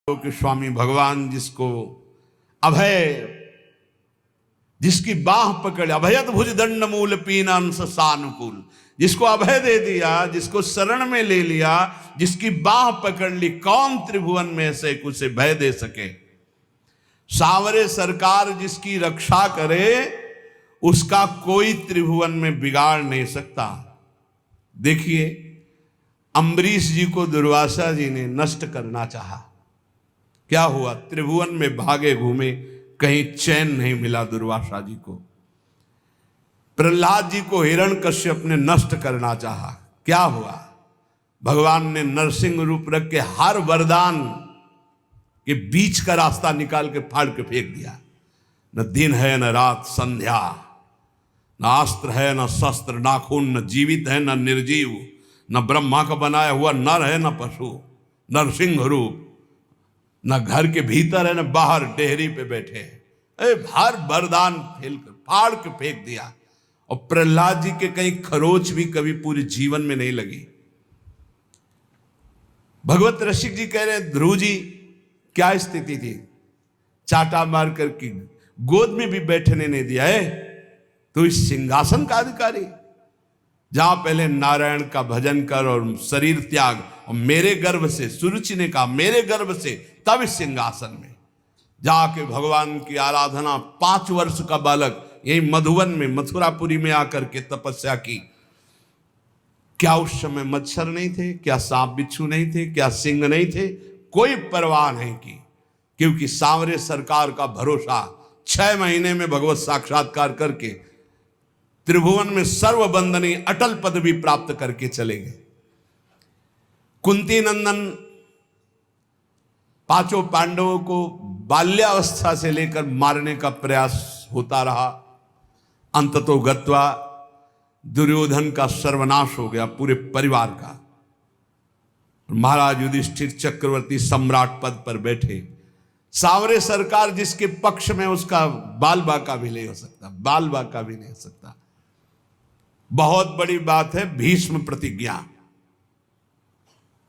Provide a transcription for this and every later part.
कि स्वामी भगवान जिसको अभय, जिसकी बाह पकड़, अभयत भुज दंड मूल पीनांश सानुकूल, जिसको अभय दे दिया, जिसको शरण में ले लिया, जिसकी बाह पकड़ ली, कौन त्रिभुवन में से कुछ भय दे सके। सांवरे सरकार जिसकी रक्षा करे, उसका कोई त्रिभुवन में बिगाड़ नहीं सकता। देखिए, अम्बरीश जी को दुर्वासा जी ने नष्ट करना चाहा, क्या हुआ? त्रिभुवन में भागे घूमे, कहीं चैन नहीं मिला दुर्वासा जी को। प्रहलाद जी को हिरण्यकश्यप ने नष्ट करना चाहा, क्या हुआ? भगवान ने नरसिंह रूप रख के हर वरदान के बीच का रास्ता निकाल के फाड़ के फेंक दिया। न दिन है न रात संध्या, न अस्त्र है न शस्त्र, न खून, न जीवित है न निर्जीव, न ब्रह्मा का बनाया हुआ नर है न पशु, नरसिंह रूप, न घर के भीतर है न बाहर, डेहरी पे बैठे हैं। हर वरदान फाड़ के फेंक दिया। और प्रहलाद जी के कहीं खरोच भी कभी पूरे जीवन में नहीं लगी। भगवत रसिक जी कह रहे हैं, ध्रुव जी क्या स्थिति थी, चाटा मार करके गोद में भी बैठने नहीं दिया है। तो इस सिंहासन का अधिकारी, जहां पहले नारायण का भजन कर और शरीर त्याग, और मेरे गर्भ से, सुरुचि ने कहा मेरे गर्भ से, तब इस सिंहासन में जाके भगवान की आराधना 5 वर्ष का बालक यही मधुवन में, मथुरापुरी में आकर के तपस्या की। क्या उस समय मच्छर नहीं थे? क्या सांप बिच्छू नहीं थे? क्या सिंह नहीं थे? कोई परवाह नहीं की, क्योंकि सांवरे सरकार का भरोसा 6 महीने में भगवत साक्षात्कार करके त्रिभुवन में सर्वबंदनी अटल पदवी प्राप्त करके चले गए। कुंती नंदन 5 पांडवों को बाल्यावस्था से लेकर मारने का प्रयास होता रहा। अंततो गत्वा दुर्योधन का सर्वनाश हो गया, पूरे परिवार का। महाराज युधिष्ठिर चक्रवर्ती सम्राट पद पर बैठे। सांवरे सरकार जिसके पक्ष में, उसका बाल बाका भी नहीं हो सकता, बाल बाका भी नहीं हो सकता। बहुत बड़ी बात है भीष्म प्रतिज्ञा।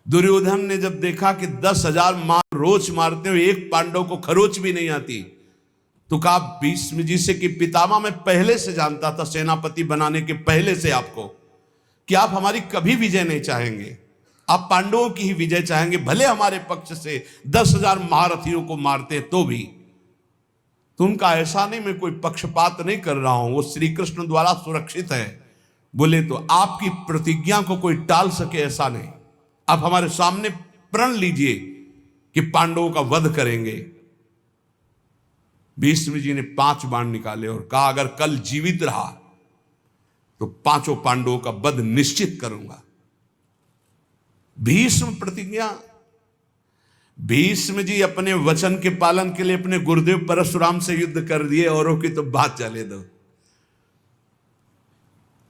दुर्योधन ने जब देखा कि 10,000 रोज मारते हुए एक पांडव को खरोच भी नहीं आती, तो कहा भीष्म जी से कि पितामह मैं पहले से जानता था, सेनापति बनाने के पहले से आपको, कि आप हमारी कभी विजय नहीं चाहेंगे, आप पांडवों की ही विजय चाहेंगे, भले हमारे पक्ष से 10,000 महारथियों को मारते तो भी। तो उनका ऐसा नहीं, मैं कोई पक्षपात नहीं कर रहा हूं, वो श्री कृष्ण द्वारा सुरक्षित है। बोले तो आपकी प्रतिज्ञा को कोई टाल सके ऐसा नहीं, आप हमारे सामने प्रण लीजिए कि पांडवों का वध करेंगे। भीष्म जी ने 5 बाण निकाले और कहा अगर कल जीवित रहा तो 5 पांडवों का वध निश्चित करूंगा। भीष्म प्रतिज्ञा। भीष्म जी अपने वचन के पालन के लिए अपने गुरुदेव परशुराम से युद्ध कर दिए, औरों की तो बात चले दो।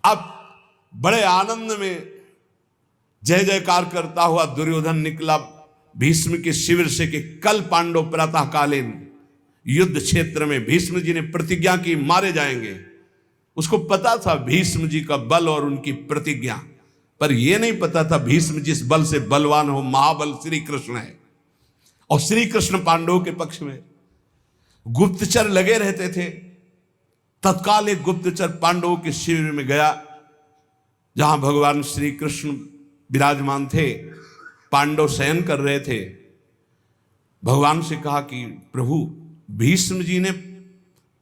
अब बड़े आनंद में जय जयकार करता हुआ दुर्योधन निकला भीष्म के शिविर से कि कल पांडव प्रातःकालीन युद्ध क्षेत्र में, भीष्म जी ने प्रतिज्ञा की मारे जाएंगे। उसको पता था भीष्म जी का बल और उनकी प्रतिज्ञा, पर यह नहीं पता था भीष्म जिस बल से बलवान हो, महाबल श्री कृष्ण है, और श्री कृष्ण पांडवों के पक्ष में। गुप्तचर लगे रहते थे। तत्काल एक गुप्तचर पांडवों के शिविर में गया, जहां भगवान श्री कृष्ण विराजमान थे, पांडव शयन कर रहे थे। भगवान से कहा कि प्रभु भीष्म जी ने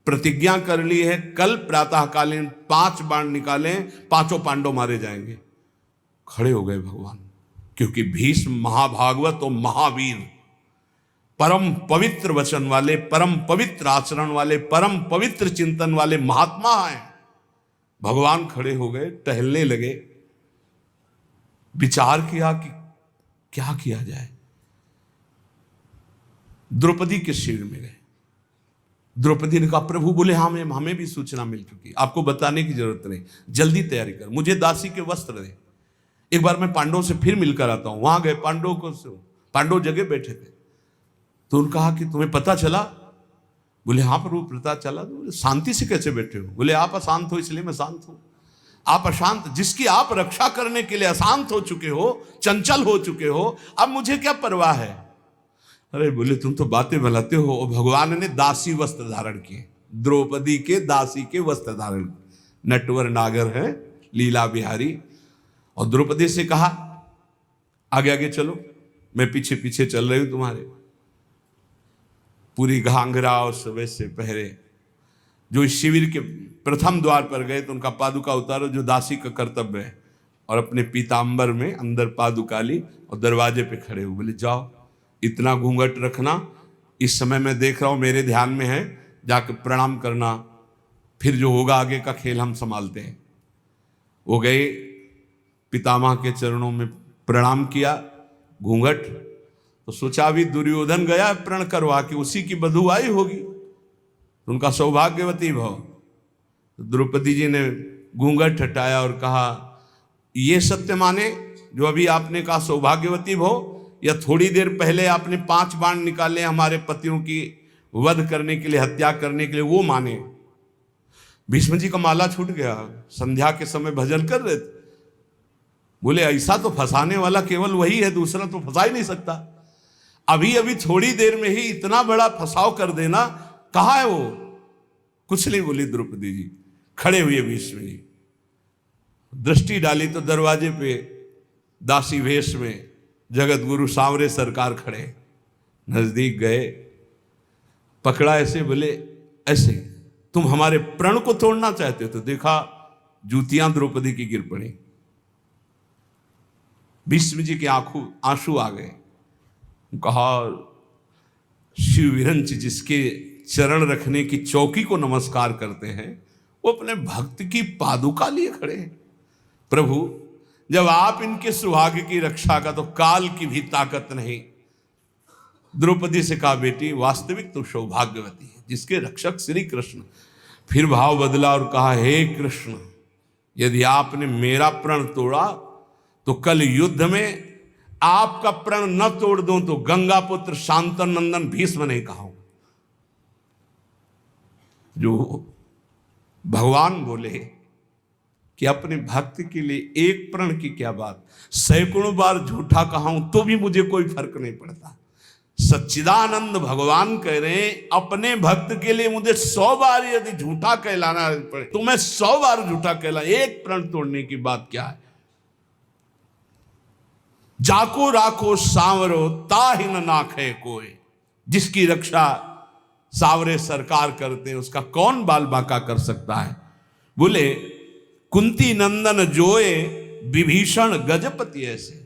प्रतिज्ञा कर ली है, कल प्रातःकालीन 5 बाण निकालें, 5 पांडव मारे जाएंगे। खड़े हो गए भगवान, क्योंकि भीष्म महाभागवत और महावीर, परम पवित्र वचन वाले, परम पवित्र आचरण वाले, परम पवित्र चिंतन वाले महात्मा हैं। भगवान खड़े हो गए, टहलने लगे, विचार किया कि क्या किया जाए। द्रौपदी के शिविर में गए। द्रौपदी ने कहा प्रभु, बोले हाँ हमें भी सूचना मिल चुकी, आपको बताने की जरूरत नहीं, जल्दी तैयारी कर, मुझे दासी के वस्त्र दे, एक बार मैं पांडवों से फिर मिलकर आता हूं। वहां गए, पांडव जगह बैठे थे। तो उन्होंने कहा कि तुम्हें पता चला? बोले हाँ प्रभु पता चला। तो शांति से कैसे बैठे हो? बोले आप अशांत हो इसलिए मैं शांत हूं। आप अशांत, जिसकी आप रक्षा करने के लिए अशांत हो चुके हो, चंचल हो चुके हो, अब मुझे क्या परवाह है? अरे बोले तुम तो बातें बनाते हो। और भगवान ने दासी वस्त्र धारण किए, द्रौपदी के दासी के वस्त्र धारण, नटवर नागर है लीला बिहारी। और द्रौपदी से कहा आगे आगे चलो, मैं पीछे पीछे चल रही हूं तुम्हारे। पूरी घाघरा और सबे से पहरे। जो इस शिविर के प्रथम द्वार पर गए तो उनका पादुका उतारो, जो दासी का कर्तव्य है, और अपने पीताम्बर में अंदर पादुका ली और दरवाजे पे खड़े हुए बोले जाओ, इतना घूंघट रखना, इस समय मैं देख रहा हूं मेरे ध्यान में है, जाके प्रणाम करना, फिर जो होगा आगे का खेल हम संभालते हैं। वो गए, पितामह के चरणों में प्रणाम किया, घूंघट। तो सोचा अभी दुर्योधन गया प्रण करवा के, उसी की बधू आई होगी, तो उनका सौभाग्यवती भव। तो द्रौपदी जी ने घूंघट हटाया और कहा ये सत्य माने जो अभी आपने कहा सौभाग्यवती भव, या थोड़ी देर पहले आपने 5 बाण निकाले हमारे पतियों की वध करने के लिए, हत्या करने के लिए, वो माने। भीष्म जी का माला छूट गया, संध्या के समय भजन कर रहे थे। बोले ऐसा तो फंसाने वाला केवल वही है, दूसरा तो फंसा ही नहीं सकता। अभी अभी थोड़ी देर में ही इतना बड़ा फंसाव कर देना, कहाँ है वो? कुछ नहीं बोली द्रौपदी जी। खड़े हुए भीष्म जी, दृष्टि डाली तो दरवाजे पे दासी वेश में जगत गुरु सांवरे सरकार खड़े। नजदीक गए, पकड़ा ऐसे, बोले ऐसे तुम हमारे प्रण को तोड़ना चाहते हो? तो देखा जूतियां द्रौपदी की गिर पड़ी। भीष्म जी के आंसू आ गए। कहा शिव विरंच जिसके चरण रखने की चौकी को नमस्कार करते हैं, वो अपने भक्त की पादुका लिए खड़े हैं। प्रभु जब आप इनके सुहाग की रक्षा का तो काल की भी ताकत नहीं। द्रौपदी से कहा बेटी वास्तविक तो सौभाग्यवती है जिसके रक्षक श्री कृष्ण। फिर भाव बदला और कहा हे कृष्ण, यदि आपने मेरा प्रण तोड़ा तो कल युद्ध में आपका प्रण न तोड़ दूं तो गंगा पुत्र शांतन नंदन भीष्म नहीं कहा। जो भगवान बोले कि अपने भक्त के लिए एक प्रण की क्या बात, सैकड़ों बार झूठा कहा हूं तो भी मुझे कोई फर्क नहीं पड़ता। सच्चिदानंद भगवान कह रहे हैं अपने भक्त के लिए मुझे 100 बार यदि झूठा कहलाना पड़े तो मैं 100 बार झूठा कहला, एक प्रण तोड़ने की बात क्या है। जाको राखो सांवरो ताहि न नाखे कोई, जिसकी रक्षा सांवरे सरकार करते हैं उसका कौन बाल बांका कर सकता है। बोले कुंती नंदन जोए विभीषण गजपति ऐसे।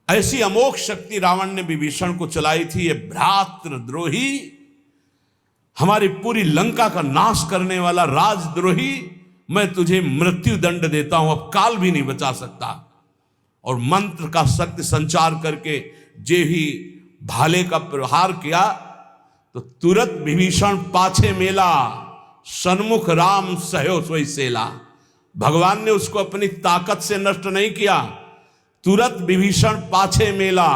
ऐसी अमोघ शक्ति रावण ने विभीषण को चलाई थी। ये भ्रातृद्रोही, हमारी पूरी लंका का नाश करने वाला राजद्रोही, मैं तुझे मृत्यु दंड देता हूं, अब काल भी नहीं बचा सकता। और मंत्र का शक्ति संचार करके जे ही भाले का प्रहार किया तो तुरंत विभीषण पाछे मेला, सन्मुख राम सहयो सोई सेला। भगवान ने उसको अपनी ताकत से नष्ट नहीं किया, तुरंत विभीषण पाछे मेला,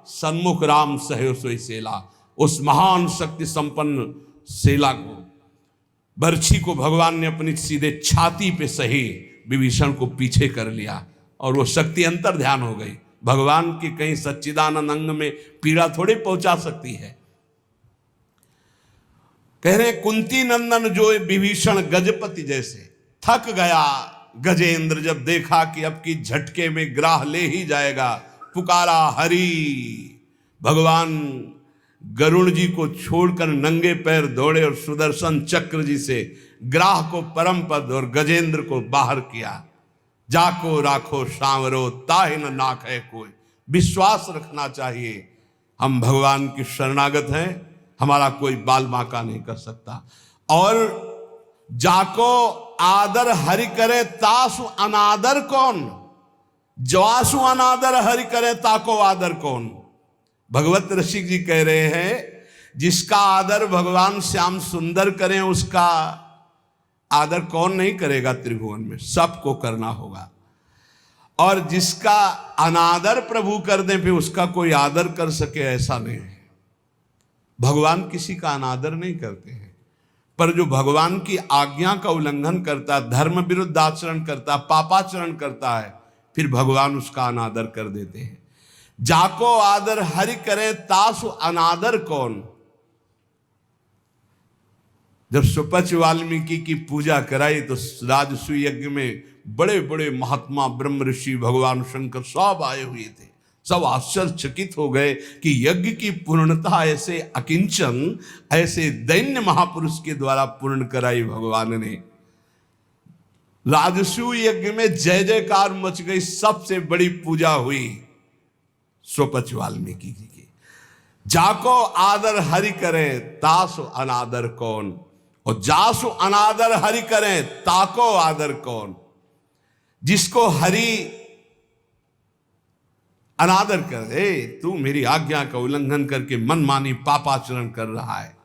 सन्मुख राम सहयो सोई सेला। उस महान शक्ति संपन्न सेला को, बर्छी को भगवान ने अपनी सीधे छाती पे सही विभीषण को पीछे कर लिया और वो शक्ति अंतर ध्यान हो गई। भगवान की कहीं सच्चिदानंद अंग में पीड़ा थोड़ी पहुंचा सकती है। कह रहे कुंती नंदन जो विभीषण गजपति जैसे। थक गया गजेंद्र जब देखा कि अब की झटके में ग्राह ले ही जाएगा, पुकारा हरि। भगवान गरुण जी को छोड़कर नंगे पैर दौड़े और सुदर्शन चक्र जी से ग्राह को परम पद और गजेंद्र को बाहर किया। जाको राखो सांवरो ताहि न नाखे कोई। विश्वास रखना चाहिए, हम भगवान की शरणागत हैं, हमारा कोई बाल बांका नहीं कर सकता। और जाको आदर हरि करे तासु अनादर कौन, जवासु अनादर हरि करे ताको आदर कौन। भगवत ऋषि जी कह रहे हैं जिसका आदर भगवान श्याम सुंदर करें उसका आदर कौन नहीं करेगा त्रिभुवन में, सबको करना होगा। और जिसका अनादर प्रभु कर दे फिर उसका कोई आदर कर सके ऐसा नहीं है। भगवान किसी का अनादर नहीं करते हैं, पर जो भगवान की आज्ञा का उल्लंघन करता है, धर्म विरुद्ध आचरण करता है, पापाचरण करता है, फिर भगवान उसका अनादर कर देते हैं। जाको आदर हरि करे तासु अनादर कौन। जब सुपच वाल्मीकि की पूजा कराई तो राजसूय यज्ञ में बड़े बड़े महात्मा ब्रह्म ऋषि भगवान शंकर सब आए हुए थे। सब आश्चर्यचकित हो गए कि यज्ञ की पूर्णता ऐसे अकिंचन, ऐसे दैन्य महापुरुष के द्वारा पूर्ण कराई भगवान ने। राजसूय यज्ञ में जय जयकार मच गई। सबसे बड़ी पूजा हुई सुपच वाल्मीकि जी की। जाको आदर हरि करे तासु अनादर कौन, और जासु अनादर हरि करे ताको आदर कौन। जिसको हरि अनादर कर दे, तू मेरी आज्ञा का उल्लंघन करके मनमानी पापाचरण कर रहा है,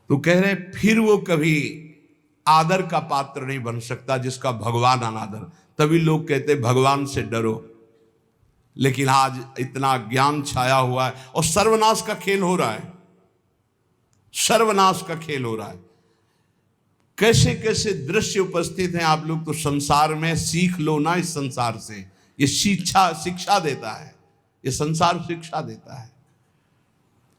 तो कह रहे फिर वो कभी आदर का पात्र नहीं बन सकता जिसका भगवान अनादर। तभी लोग कहते भगवान से डरो। लेकिन आज इतना ज्ञान छाया हुआ है और सर्वनाश का खेल हो रहा है, सर्वनाश का खेल हो रहा है। कैसे कैसे दृश्य उपस्थित हैं। आप लोग तो संसार में सीख लो ना, इस संसार से। ये शिक्षा देता है, ये संसार शिक्षा देता है।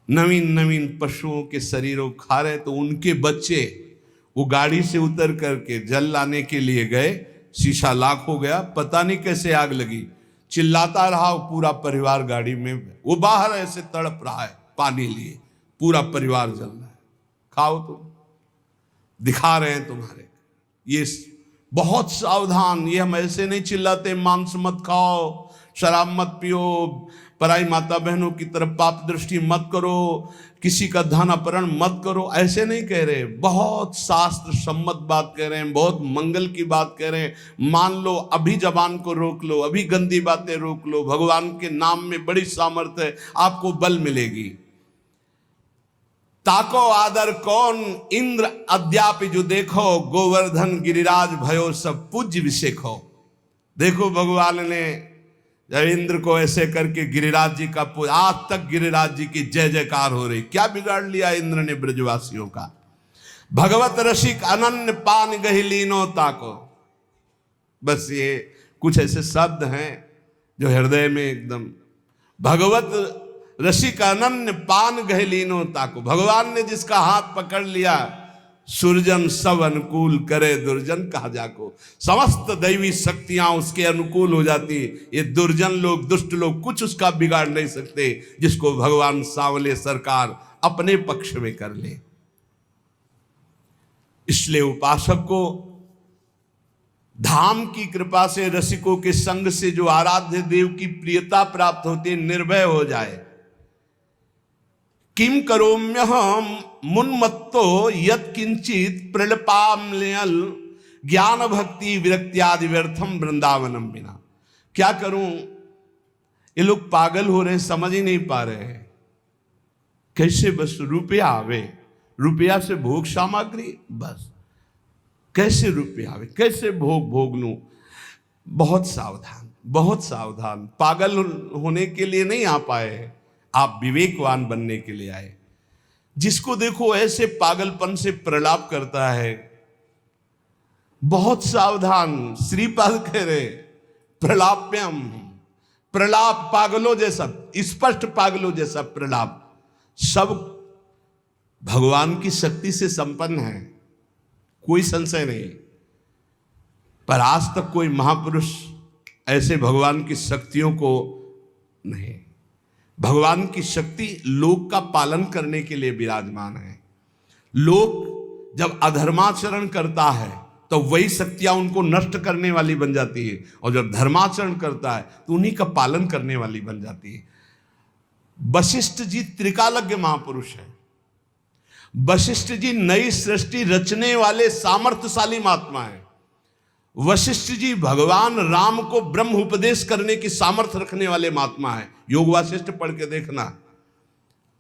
नवीन नवीन पशुओं के शरीरों खा रहे तो उनके बच्चे वो गाड़ी से उतर करके जल लाने के लिए गए, शीशा लाख हो गया, पता नहीं कैसे आग लगी, चिल्लाता रहा पूरा परिवार गाड़ी में। वो बाहर ऐसे तड़प रहा है पानी लिए, पूरा परिवार जल रहा है। खाओ तुम, दिखा रहे हैं तुम्हारे। ये बहुत सावधान, ये हम ऐसे नहीं चिल्लाते मांस मत खाओ, शराब मत पियो, पराई माता बहनों की तरफ पाप दृष्टि मत करो, किसी का धन अपहरण मत करो, ऐसे नहीं कह रहे। बहुत शास्त्र सम्मत बात कह रहे हैं, बहुत मंगल की बात कह रहे हैं। मान लो, अभी जबान को रोक लो, अभी गंदी बातें रोक लो। भगवान के नाम में बड़ी सामर्थ्य है, आपको बल मिलेगी। ताको आदर कौन इंद्र अद्यापि जो देखो, गोवर्धन गिरिराज भयो सब पूज्य विषेखो। देखो भगवान ने जब इंद्र को ऐसे करके गिरिराज जी का आज तक गिरिराज जी की जय जयकार हो रही। क्या बिगाड़ लिया इंद्र ने ब्रजवासियों का। भगवत रसिक अनन्य पान गहि लीनो ताको। बस ये कुछ ऐसे शब्द हैं जो हृदय में एकदम, भगवत रसिक अनन्य पान गहलीनो ताको। भगवान ने जिसका हाथ पकड़ लिया, सुरजन सब अनुकूल करे दुर्जन कहा जाको। समस्त दैवी शक्तियां उसके अनुकूल हो जाती। ये दुर्जन लोग, दुष्ट लोग कुछ उसका बिगाड़ नहीं सकते, जिसको भगवान सांवले सरकार अपने पक्ष में कर ले। इसलिए उपासक को धाम की कृपा से, रसिकों के संग से जो आराध्य देव की प्रियता प्राप्त होती है, निर्भय हो जाए। किम करोम्यहम मुन्मत्तो यत् किंचित प्रलपाम्यल ज्ञान भक्ति विरक्त्यादि व्यर्थम वृंदावनम बिना। क्या करूं, ये लोग पागल हो रहे, समझ ही नहीं पा रहे हैं। कैसे बस रुपया आवे, रुपया से भोग सामग्री, बस कैसे रुपया आवे, कैसे भोग लूं। बहुत सावधान, बहुत सावधान। पागल होने के लिए नहीं आ पाए, आप विवेकवान बनने के लिए आए। जिसको देखो ऐसे पागलपन से प्रलाप करता है, बहुत सावधान। श्रीपाद कह रहे प्रलाप्यम, प्रलाप पागलों जैसा, स्पष्ट पागलों जैसा प्रलाप। सब भगवान की शक्ति से संपन्न है, कोई संशय नहीं। पर आज तक कोई महापुरुष ऐसे भगवान की शक्तियों को नहीं। भगवान की शक्ति लोक का पालन करने के लिए विराजमान है। लोक जब अधर्माचरण करता है तो वही शक्तियां उनको नष्ट करने वाली बन जाती है, और जब धर्माचरण करता है तो उन्हीं का पालन करने वाली बन जाती है। वशिष्ठ जी त्रिकालज्ञ महापुरुष है। वशिष्ठ जी नई सृष्टि रचने वाले सामर्थ्यशाली महात्मा है। वशिष्ठ जी भगवान राम को ब्रह्म उपदेश करने की सामर्थ्य रखने वाले महात्मा है। योग वासिष्ठ पढ़ के देखना।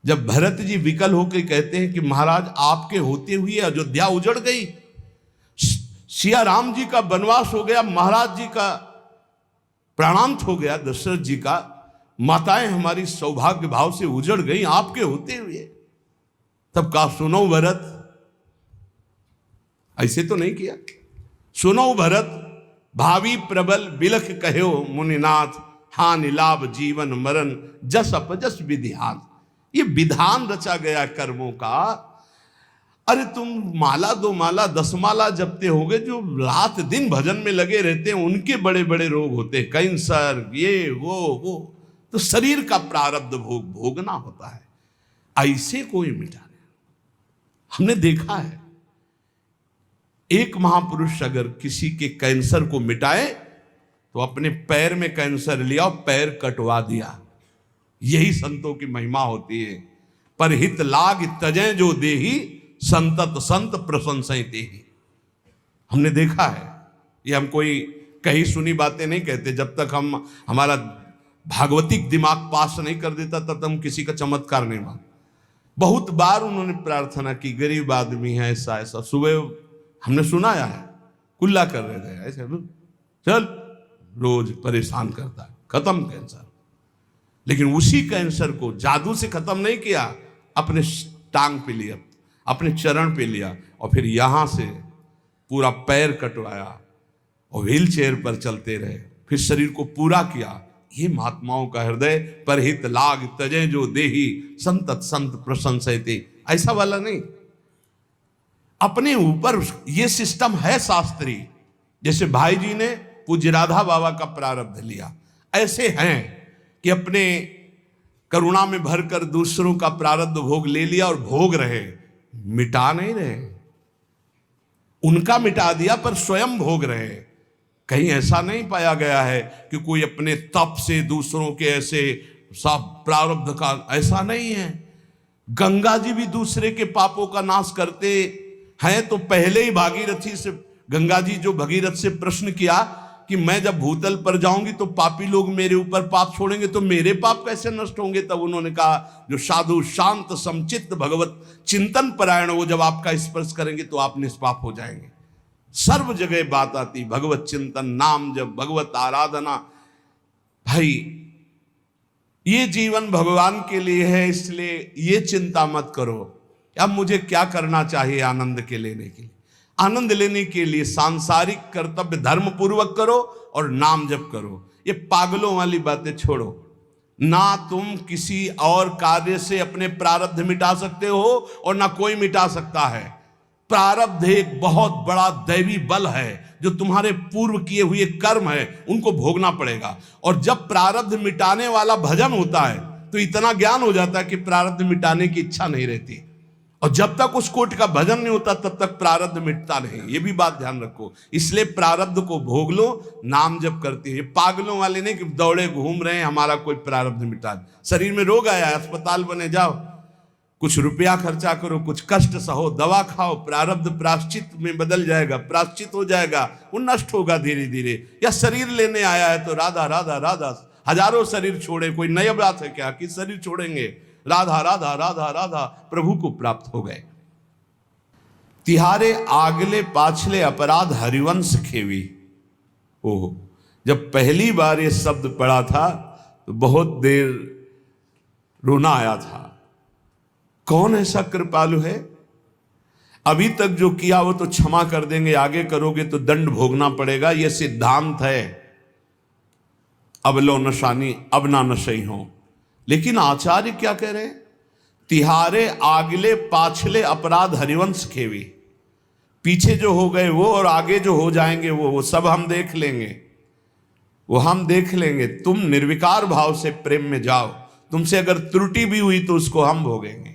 जब भरत जी विकल होकर कहते हैं कि महाराज आपके होते हुए अयोध्या उजड़ गई, सिया राम जी का वनवास हो गया, महाराज जी का प्राणांत हो गया, दशरथ जी का, माताएं हमारी सौभाग्य भाव से उजड़ गई आपके होते हुए। तब कहा सुनो भरत, ऐसे तो नहीं किया। सुनो भरत, भावी प्रबल बिलख कहो मुनिनाथ, हानि लाभ जीवन मरण जस अपजस विधिहान। ये विधान रचा गया कर्मों का। अरे तुम माला 2 माला 10 माला जपते होगे, जो रात दिन भजन में लगे रहते हैं उनके बड़े बड़े रोग होते हैं, कैंसर, ये वो। तो शरीर का प्रारब्ध भोगना होता है, ऐसे कोई मिटा नहीं। हमने देखा है, एक महापुरुष अगर किसी के कैंसर को मिटाए तो अपने पैर में कैंसर लिया और पैर कटवा दिया। यही संतों की महिमा होती है। पर हित लाग तजय जो देही, संतत संत प्रशंसय तेहि। हमने देखा है, ये हम कोई कही सुनी बातें नहीं कहते। जब तक हमारा भागवतिक दिमाग पास नहीं कर देता तब तक हम किसी का चमत्कार नहीं मान। बहुत बार उन्होंने प्रार्थना की, गरीब आदमी है, ऐसा ऐसा। सुबह हमने सुनाया है, कुल्ला कर रहे थे ऐसे, चल रोज परेशान करता है, खत्म कैंसर। लेकिन उसी कैंसर को जादू से खत्म नहीं किया, अपने टांग पे लिया, अपने चरण पे लिया और फिर यहां से पूरा पैर कटवाया और व्हील चेयर पर चलते रहे, फिर शरीर को पूरा किया। ये महात्माओं का हृदय। पर हित लाग तजय जो देही, संतत संत प्रशंसयते। ऐसा वाला नहीं, अपने ऊपर ये सिस्टम है शास्त्रीय। जैसे भाई जी ने पूज्य राधा बाबा का प्रारब्ध लिया, ऐसे हैं कि अपने करुणा में भरकर दूसरों का प्रारब्ध भोग ले लिया और भोग रहे, मिटा नहीं रहे। उनका मिटा दिया पर स्वयं भोग रहे। कहीं ऐसा नहीं पाया गया है कि कोई अपने तप से दूसरों के ऐसे सब प्रारब्ध का, ऐसा नहीं है। गंगा जी भी दूसरे के पापों का नाश करते हैं। तो पहले ही भागीरथी से, गंगा जी जो भगीरथ से प्रश्न किया कि मैं जब भूतल पर जाऊंगी तो पापी लोग मेरे ऊपर पाप छोड़ेंगे तो मेरे पाप कैसे नष्ट होंगे। तब उन्होंने कहा जो साधु शांत समचित्त भगवत चिंतन परायण, वो जब आपका स्पर्श करेंगे तो आप निष्पाप हो जाएंगे। सर्व जगह बात आती, भगवत चिंतन, नाम जब, भगवत आराधना। भाई ये जीवन भगवान के लिए है, इसलिए ये चिंता मत करो अब मुझे क्या करना चाहिए आनंद के लेने के लिए। आनंद लेने के लिए सांसारिक कर्तव्य धर्म पूर्वक करो और नाम जप करो। ये पागलों वाली बातें छोड़ो। ना तुम किसी और कार्य से अपने प्रारब्ध मिटा सकते हो और ना कोई मिटा सकता है। प्रारब्ध एक बहुत बड़ा दैवी बल है, जो तुम्हारे पूर्व किए हुए कर्म है उनको भोगना पड़ेगा। और जब प्रारब्ध मिटाने वाला भजन होता है तो इतना ज्ञान हो जाता है कि प्रारब्ध मिटाने की इच्छा नहीं रहती। और जब तक उस कोट का भजन नहीं होता तब तक प्रारब्ध मिटता नहीं। ये भी बात ध्यान रखो। इसलिए प्रारब्ध को भोग लो, नाम जप करते हैं। पागलों वाले नहीं कि दौड़े घूम रहे हैं हमारा कोई प्रारब्ध मिटा। शरीर में रोग आया, अस्पताल बने जाओ, कुछ रुपया खर्चा करो, कुछ कष्ट सहो, दवा खाओ, प्रारब्ध प्राश्चित में बदल जाएगा, प्राश्चित हो जाएगा, वो नष्ट होगा धीरे धीरे। या शरीर लेने आया है तो राधा राधा राधा, हजारों शरीर छोड़े, कोई नई बात है क्या कि शरीर छोड़ेंगे? राधा राधा राधा राधा, प्रभु को प्राप्त हो गए। तिहारे आगले पाछले अपराध हरिवंश खेवी। ओह, जब पहली बार ये शब्द पढ़ा था तो बहुत देर रोना आया था। कौन ऐसा कृपालु है? अभी तक जो किया वो तो क्षमा कर देंगे, आगे करोगे तो दंड भोगना पड़ेगा। यह सिद्धांत है। अब लो नशानी अब ना नशई हो। लेकिन आचार्य क्या कह रहे हैं? तिहारे आगले पाछले अपराध हरिवंश खेवी। पीछे जो हो गए वो और आगे जो हो जाएंगे वो सब हम देख लेंगे, वो हम देख लेंगे। तुम निर्विकार भाव से प्रेम में जाओ। तुमसे अगर त्रुटि भी हुई तो उसको हम भोगेंगे।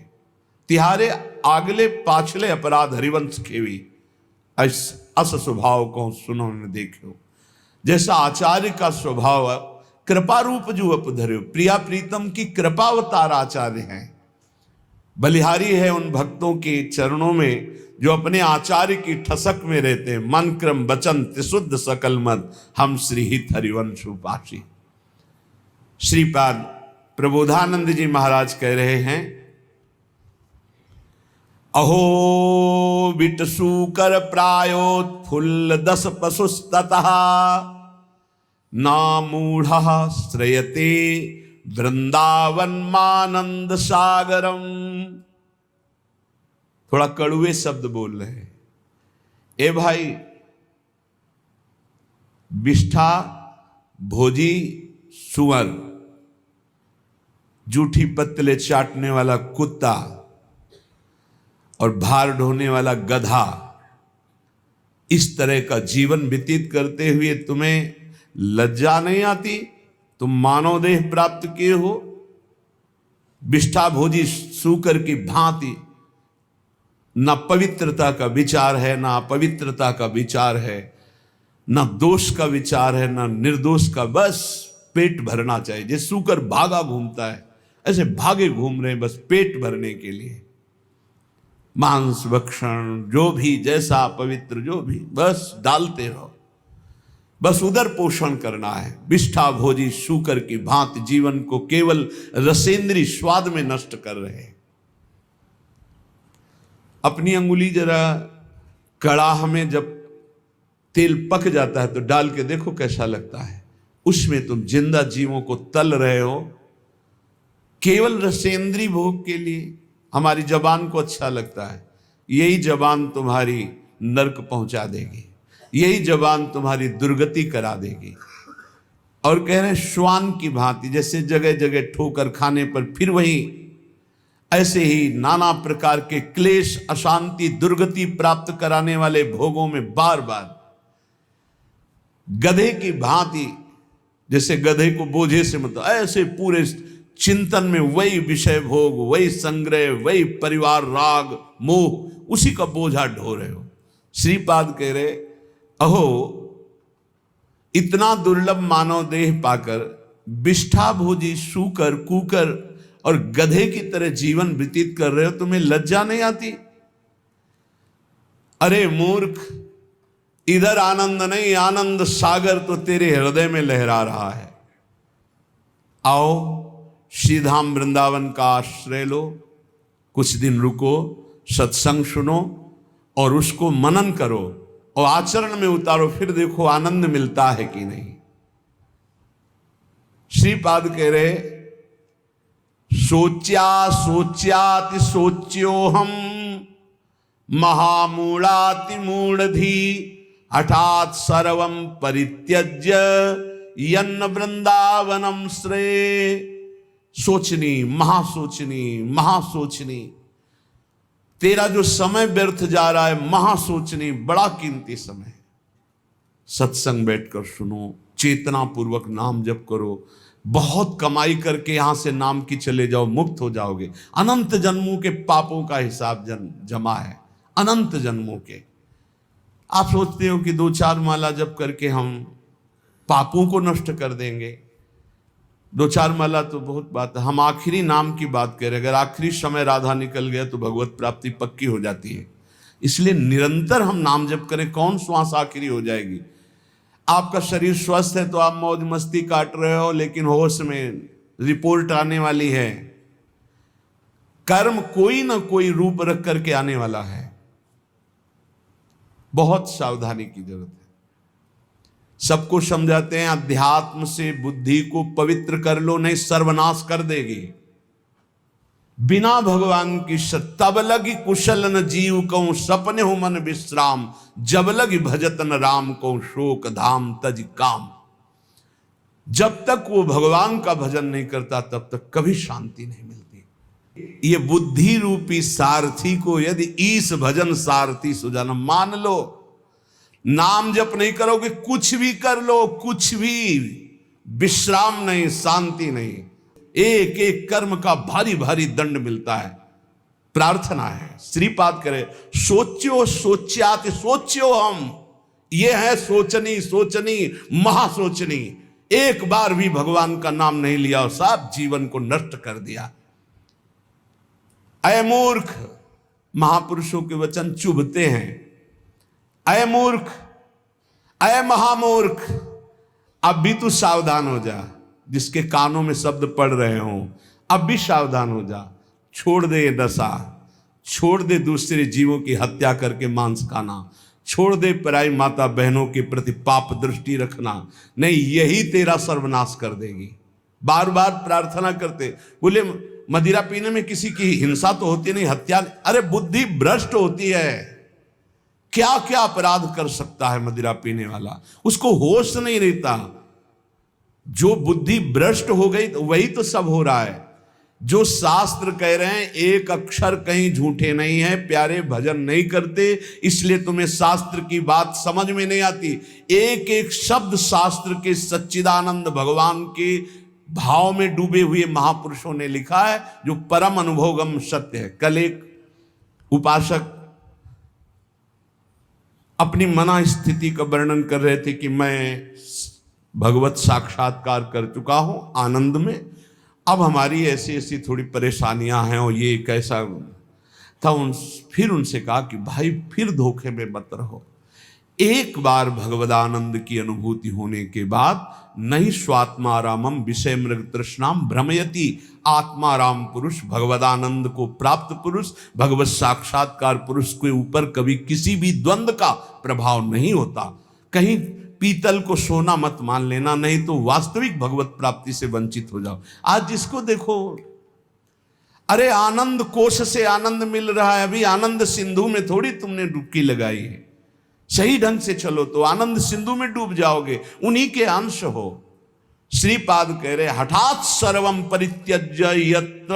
तिहारे आगले पाछले अपराध हरिवंश खेवी, अस स्वभाव को सुनो न देखो। जैसा आचार्य का स्वभाव कृपा रूप जो अपधर्यो, प्रिया प्रीतम की कृपावतार आचार्य हैं। बलिहारी है उन भक्तों के चरणों में जो अपने आचार्य की ठसक में रहते हैं। मन क्रम वचन त्रिशुद्ध सकल मद, हम श्रीहित हरिवंश उपासी। श्रीपाद प्रबोधानंद जी महाराज कह रहे हैं, अहो बिटसु कर प्रायोत्फुल्ल दस पशुस्ततः, ना मूढ़ श्रयते वृंदावन मानंद सागरम। थोड़ा कड़ुए शब्द बोल रहे हैं। ए भाई, विष्ठा भोजी सुअर, जूठी पत्तले चाटने वाला कुत्ता और भार ढोने वाला गधा, इस तरह का जीवन व्यतीत करते हुए तुम्हें लज्जा नहीं आती? तुम मानव देह प्राप्त किए हो, विष्ठाभोजी सूकर की भांति, न पवित्रता का विचार है, न अपवित्रता का विचार है, न दोष का विचार है, न निर्दोष का, बस पेट भरना चाहिए। जैसे सूकर भागा घूमता है, ऐसे भागे घूम रहे हैं बस पेट भरने के लिए। मांस भक्षण, जो भी जैसा पवित्र, जो भी बस डालते रहो, बस उदर पोषण करना है। विष्ठा भोजी शूकर की भांति जीवन को केवल रसेंद्री स्वाद में नष्ट कर रहे हैं। अपनी अंगुली जरा कड़ाह में जब तेल पक जाता है तो डाल के देखो कैसा लगता है। उसमें तुम जिंदा जीवों को तल रहे हो केवल रसेंद्री भोग के लिए। हमारी जबान को अच्छा लगता है, यही जबान तुम्हारी नरक पहुंचा देगी, यही जबान तुम्हारी दुर्गति करा देगी। और कह रहे हैं श्वान की भांति, जैसे जगह जगह ठोकर खाने पर फिर वही, ऐसे ही नाना प्रकार के क्लेश, अशांति, दुर्गति प्राप्त कराने वाले भोगों में बार बार गधे की भांति, जैसे गधे को बोझे से मतलब ऐसे पूरे चिंतन में वही विषय भोग, वही संग्रह, वही परिवार राग मोह, उसी का बोझा ढो रहे हो। श्रीपाद कह रहे अहो इतना दुर्लभ मानव देह पाकर विष्ठा भोजी शूकर, कुकर और गधे की तरह जीवन व्यतीत कर रहे हो, तुम्हें लज्जा नहीं आती? अरे मूर्ख, इधर आनंद नहीं, आनंद सागर तो तेरे हृदय में लहरा रहा है। आओ श्रीधाम वृंदावन का आश्रय लो, कुछ दिन रुको, सत्संग सुनो और उसको मनन करो और आचरण में उतारो, फिर देखो आनंद मिलता है कि नहीं। श्रीपाद कह रहे सोच्या सोच्याति सोच्यो हम महामूढ़ाति मूढ़धी हठात सर्वम परित्यज्य यन्न वृंदावनम श्रेय। सोचनी, महासोचनी, महासोचनी, तेरा जो समय व्यर्थ जा रहा है, महासोचनी, बड़ा कीमती समय है। सत्संग बैठकर सुनो, चेतना पूर्वक नाम जप करो, बहुत कमाई करके यहां से नाम की चले जाओ, मुक्त हो जाओगे। अनंत जन्मों के पापों का हिसाब जमा है, अनंत जन्मों के। आप सोचते हो कि 2-4 माला जप करके हम पापों को नष्ट कर देंगे। 2-4 माला तो बहुत बात है, हम आखिरी नाम की बात करें। अगर आखिरी समय राधा निकल गया तो भगवत प्राप्ति पक्की हो जाती है। इसलिए निरंतर हम नाम जप करें, कौन श्वास आखिरी हो जाएगी। आपका शरीर स्वस्थ है तो आप मौज मस्ती काट रहे हो, लेकिन होश में रिपोर्ट आने वाली है। कर्म कोई ना कोई रूप रख करके आने वाला है, बहुत सावधानी की जरूरत है। सबको समझाते हैं अध्यात्म से बुद्धि को पवित्र कर लो, नहीं सर्वनाश कर देगी। बिना भगवान की तब लगी कुशल न जीव को सपने हो मन विश्राम, जब लगी भजत न राम को शोक धाम तज काम। जब तक वो भगवान का भजन नहीं करता तब तक कभी शांति नहीं मिलती। ये बुद्धि रूपी सारथी को यदि ईस भजन सारथी सुजाना मान लो, नाम जप नहीं करोगे, कुछ भी कर लो, कुछ भी विश्राम नहीं, शांति नहीं, एक एक कर्म का भारी भारी दंड मिलता है। प्रार्थना है, श्रीपाद करे सोच्यो सोच्यात सोच्यो हम, ये है सोचनी, सोचनी, महासोचनी। एक बार भी भगवान का नाम नहीं लिया और सब जीवन को नष्ट कर दिया। अय मूर्ख, महापुरुषों के वचन चुभते हैं। अय मूर्ख, अय महामूर्ख, अब भी तू सावधान हो जा। जिसके कानों में शब्द पड़ रहे हो, अब भी सावधान हो जा। छोड़ दे ये दशा, छोड़ दे दूसरे जीवों की हत्या करके मांस खाना, छोड़ दे पराई माता बहनों के प्रति पाप दृष्टि रखना, नहीं यही तेरा सर्वनाश कर देगी। बार बार प्रार्थना करते, बोले मदिरा पीने में किसी की हिंसा तो होती नहीं, हत्या, अरे बुद्धि भ्रष्ट होती है। क्या क्या अपराध कर सकता है मदिरा पीने वाला, उसको होश नहीं रहता। जो बुद्धि भ्रष्ट हो गई तो वही तो सब हो रहा है। जो शास्त्र कह रहे हैं एक अक्षर कहीं झूठे नहीं है, प्यारे भजन नहीं करते, इसलिए तुम्हें शास्त्र की बात समझ में नहीं आती। एक एक शब्द शास्त्र के सच्चिदानंद भगवान के भाव में डूबे हुए महापुरुषों ने लिखा है, जो परम अनुभवगम सत्य है। कल एक उपासक अपनी मना स्थिति का वर्णन कर रहे थे कि मैं भगवत साक्षात्कार कर चुका हूं आनंद में, अब हमारी ऐसी ऐसी थोड़ी परेशानियां हैं और ये कैसा था। फिर उनसे कहा कि भाई फिर धोखे में मत रहो। एक बार भगवदानंद की अनुभूति होने के बाद नहीं स्वात्मारामम विषय मृग तृष्णाम भ्रमयति, आत्माराम पुरुष भगवदानंद को प्राप्त पुरुष भगवत साक्षात्कार पुरुष के ऊपर कभी किसी भी द्वंद्व का प्रभाव नहीं होता। कहीं पीतल को सोना मत मान लेना, नहीं तो वास्तविक भगवत प्राप्ति से वंचित हो जाओ। आज जिसको देखो, अरे आनंद कोश से आनंद मिल रहा है, अभी आनंद सिंधु में थोड़ी तुमने डुबकी लगाई है। सही ढंग से चलो तो आनंद सिंधु में डूब जाओगे, उन्हीं के अंश हो। श्रीपाद कह रहे हठात सर्वम परित्यज्य यत्र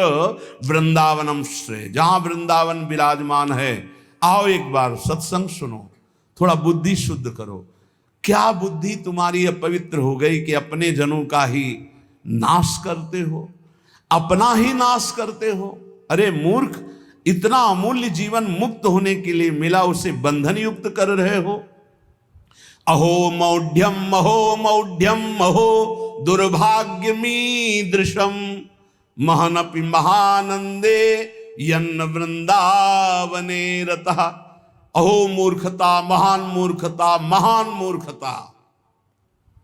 वृंदावनम श्रेय, जहां वृंदावन विराजमान है आओ एक बार सत्संग सुनो, थोड़ा बुद्धि शुद्ध करो। क्या बुद्धि तुम्हारी अपवित्र हो गई कि अपने जनों का ही नाश करते हो, अपना ही नाश करते हो। अरे मूर्ख, इतना अमूल्य जीवन मुक्त होने के लिए मिला, उसे बंधन युक्त कर रहे हो। अहो मौढ़्यम अहो दुर्भाग्यमीदृशम महनपि महानंदे यन्न वृंदावने रतः। अहो मूर्खता, महान मूर्खता, महान मूर्खता।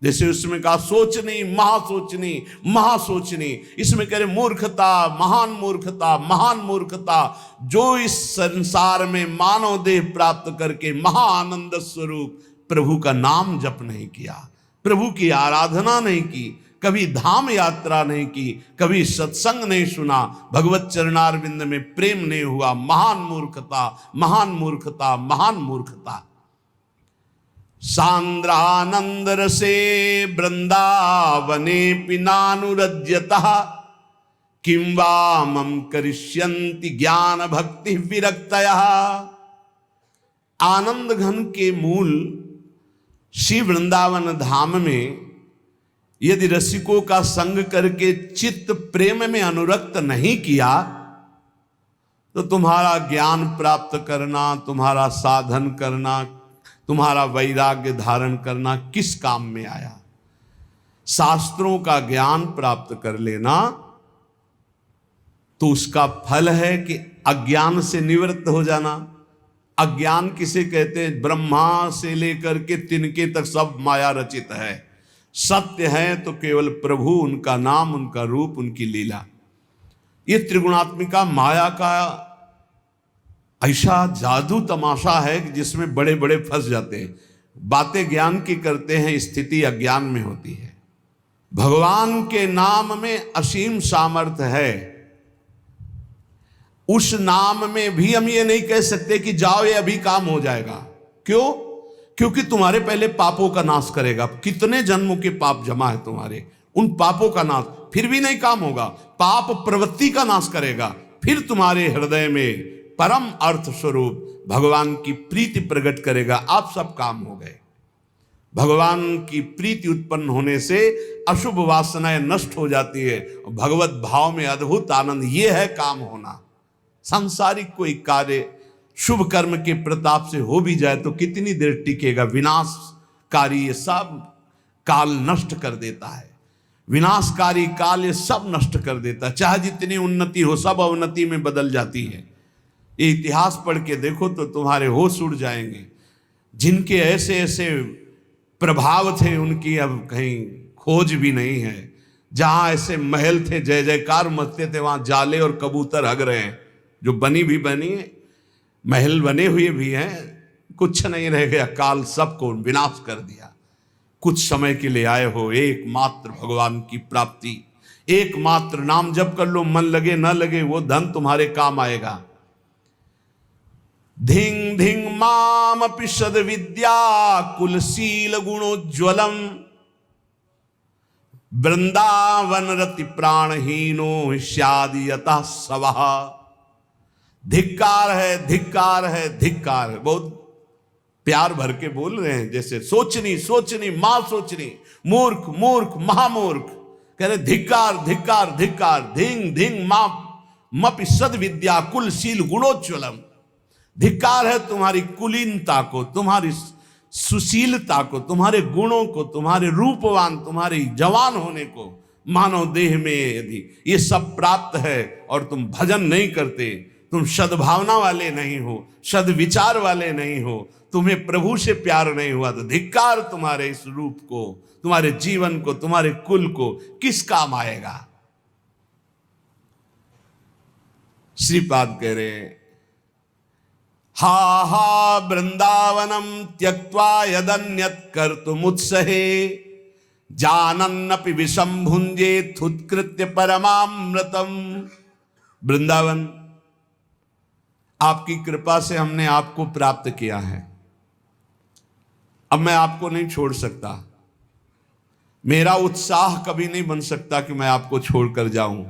जैसे उसमें कहा सोचनी महासोचनी महासोचनी, इसमें कह रहे मूर्खता, महान मूर्खता, महान मूर्खता। जो इस संसार में मानव देह प्राप्त करके महाआनंद स्वरूप प्रभु का नाम जप नहीं किया, प्रभु की आराधना नहीं की, कभी धाम यात्रा नहीं की, कभी सत्संग नहीं सुना, भगवत चरणारविंद में प्रेम नहीं हुआ, महान मूर्खता, महान मूर्खता, महान मूर्खता। सांद्रानंद रसे वृंदावने पिनानुरज्यतः किं वा मम करिष्यन्ति ज्ञान भक्ति विरक्तयः। आनंद घन के मूल श्री वृंदावन धाम में यदि रसिकों का संग करके चित्त प्रेम में अनुरक्त नहीं किया तो तुम्हारा ज्ञान प्राप्त करना, तुम्हारा साधन करना, तुम्हारा वैराग्य धारण करना किस काम में आया। शास्त्रों का ज्ञान प्राप्त कर लेना तो उसका फल है कि अज्ञान से निवृत्त हो जाना। अज्ञान किसे कहते हैं? ब्रह्मा से लेकर के तिनके तक सब माया रचित है। सत्य है तो केवल प्रभु, उनका नाम, उनका रूप, उनकी लीला। ये त्रिगुणात्मिका माया का ऐसा जादू तमाशा है कि जिसमें बड़े बड़े फंस जाते हैं। बातें ज्ञान की करते हैं, स्थिति अज्ञान में होती है। भगवान के नाम में असीम सामर्थ्य है। उस नाम में भी हम ये नहीं कह सकते कि जाओ ये अभी काम हो जाएगा। क्यों? क्योंकि तुम्हारे पहले पापों का नाश करेगा। कितने जन्मों के पाप जमा है तुम्हारे, उन पापों का नाश, फिर भी नहीं काम होगा। पाप प्रवृत्ति का नाश करेगा, फिर तुम्हारे हृदय में परम अर्थ स्वरूप भगवान की प्रीति प्रकट करेगा। आप सब काम हो गए। भगवान की प्रीति उत्पन्न होने से अशुभ वासनाएं नष्ट हो जाती है। भगवत भाव में अद्भुत आनंद, ये है काम होना। सांसारिक कोई कार्य शुभ कर्म के प्रताप से हो भी जाए तो कितनी देर टिकेगा? विनाशकारी ये सब काल नष्ट कर देता है। विनाशकारी काल ये सब नष्ट कर देता है। चाहे जितनी उन्नति हो, सब अवनति में बदल जाती है। ये इतिहास पढ़ के देखो तो तुम्हारे होश उड़ जाएंगे। जिनके ऐसे ऐसे प्रभाव थे उनकी अब कहीं खोज भी नहीं है। जहां ऐसे महल थे, जय जयकार मचते थे, वहां जाले और कबूतर हग रहे हैं। जो बनी भी बनी है, महल बने हुए भी हैं, कुछ नहीं रह गया। काल सबको विनाश कर दिया। कुछ समय के लिए आए हो, एकमात्र भगवान की प्राप्ति, एकमात्र नाम जप कर लो। मन लगे न लगे वो धन तुम्हारे काम आएगा। धिंग धिंग माम पिशद विद्या कुलशील गुणोज्वलम वृंदावन रति प्राणहीनो स्यादि यतः सवः। धिक्कार है, धिक्कार है, धिक्कार है। बहुत प्यार भर के बोल रहे हैं, जैसे सोचनी सोचनी मां सोचनी, मूर्ख मूर्ख महामूर्ख। कह रहे धिक्कार धिक्कार धिक्कार, धिंग धिंग मां मपि सद विद्या कुलशील गुणोज्वलम। धिक्कार है तुम्हारी कुलीनता को, तुम्हारी सुशीलता को, तुम्हारे गुणों को, तुम्हारे रूपवान, तुम्हारे जवान होने को। मानव देह में यदि ये सब प्राप्त है और तुम भजन नहीं करते, तुम सद्भावना वाले नहीं हो, सद्विचार वाले नहीं हो, तुम्हें प्रभु से प्यार नहीं हुआ, तो धिक्कार तुम्हारे इस रूप को, तुम्हारे जीवन को, तुम्हारे कुल को किस काम आएगा। श्रीपाद कह रहे हैं, हा हा वृंदावनम त्यक्त्वा यदन्यत् कर्तुमुत्सहे जानन्नपि विषम भुंजे थुत्कृत्य परमामृतम। वृंदावन, आपकी कृपा से हमने आपको प्राप्त किया है, अब मैं आपको नहीं छोड़ सकता। मेरा उत्साह कभी नहीं बन सकता कि मैं आपको छोड़कर जाऊं।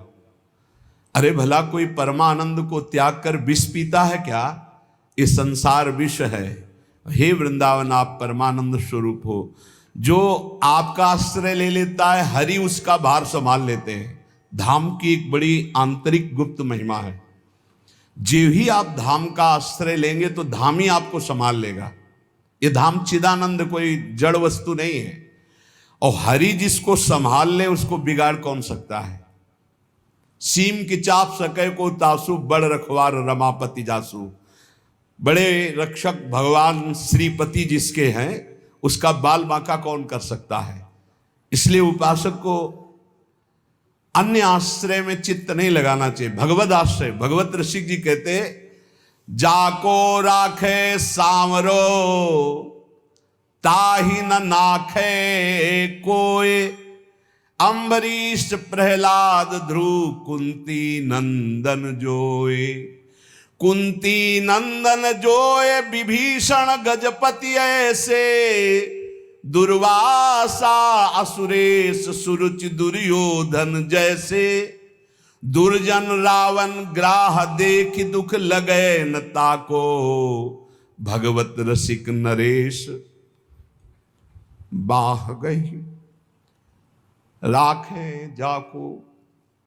अरे भला कोई परमानंद को त्याग कर विष पीता है क्या? ये संसार विष है। हे वृंदावन, आप परमानंद स्वरूप हो। जो आपका आश्रय ले लेता है, हरि उसका भार संभाल लेते हैं। धाम की एक बड़ी आंतरिक गुप्त महिमा है। जो ही आप धाम का आश्रय लेंगे तो धाम ही आपको संभाल लेगा। ये धाम चिदानंद कोई जड़ वस्तु नहीं है, और हरि जिसको संभाल ले उसको बिगाड़ कौन सकता है। सीम की चाप सके को तासु, बड़ रखवार रमापति जासु। बड़े रक्षक भगवान श्रीपति जिसके हैं, उसका बाल बांका कौन कर सकता है। इसलिए उपासक को अन्य आश्रय में चित्त नहीं लगाना चाहिए, भगवत आश्रय। भगवत ऋषि जी कहते, जाको राखे सांवरो ताहि न नाखे कोय। अम्बरीश प्रहलाद ध्रुव कुंती नंदन जोय। कुंती नंदन जोय विभीषण गजपति ऐसे। दुर्वासा असुरेश सुरुचि दुर्योधन जैसे। दुर्जन रावण ग्राह देख दुख लगे न ताको। भगवत रसिक नरेश बाह गई राखे जाको।